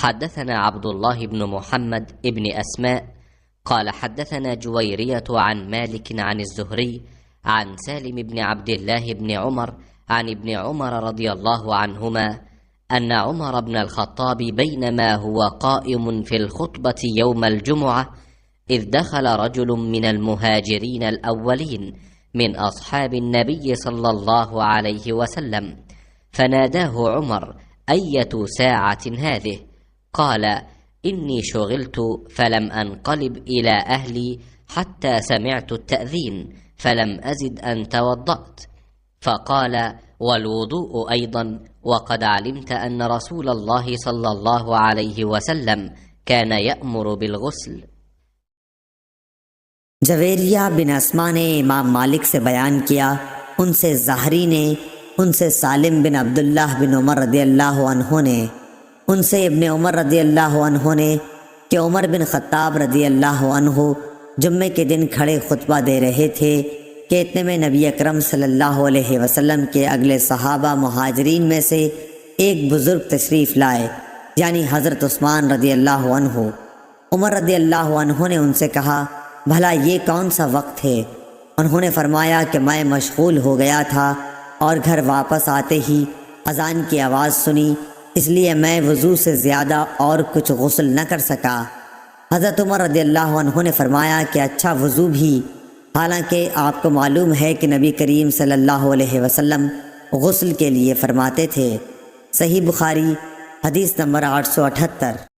حدثنا عبد الله بن محمد بن أسماء قال حدثنا جويرية عن مالك عن الزهري عن سالم بن عبد الله بن عمر عن ابن عمر رضي الله عنهما أن عمر بن الخطاب بينما هو قائم في الخطبة يوم الجمعة إذ دخل رجل من المهاجرين الأولين من أصحاب النبي صلى الله عليه وسلم فناداه عمر: أية ساعة هذه؟ قال: إني شغلت فلم أنقلب إلى أهلي حتى سمعت التأذين فلم أزد أن توضأت. فقال: والوضوء أيضا، وقد علمت أن رسول الله صلى الله عليه وسلم كان يأمر بالغسل। जवेरिया बिन अस्मा ने इमाम मालिक से बयान किया, उनसे ज़हरी ने, उनसे सालिम बिन अब्दुल्लाह बिन उमर रदियल्लाहु अन्हु ने, उनसे इब्ने उमर रदियल्लाहु अन्हु ने कि उमर बिन ख़त्ताब रदियल्लाहु अन्हु जुम्मे के दिन खड़े खुतबा दे रहे थे कि इतने में नबी अकरम सल्लल्लाहु अलैहि वसल्लम के अगले सहाबा मुहाजिरीन में से एक बुज़ुर्ग तशरीफ़ लाए, यानी हज़रत उस्मान रदियल्लाहु अन्हु। उमर रदियल्लाहु अन्हु ने उनसे कहा, भला ये कौन सा वक्त है? उन्होंने फरमाया कि मैं मशगूल हो गया था और घर वापस आते ही अज़ान की आवाज़ सुनी, इसलिए मैं वज़ू से ज़्यादा और कुछ गुस्ल न कर सका। हज़रत उमर रदियल्लाहु अन्हु ने फरमाया कि अच्छा वज़ू भी, हालांकि आपको मालूम है कि नबी करीम सल्लल्लाहु अलैहि वसल्लम गुस्ल के लिए फरमाते थे। सही बुखारी हदीस नंबर 878।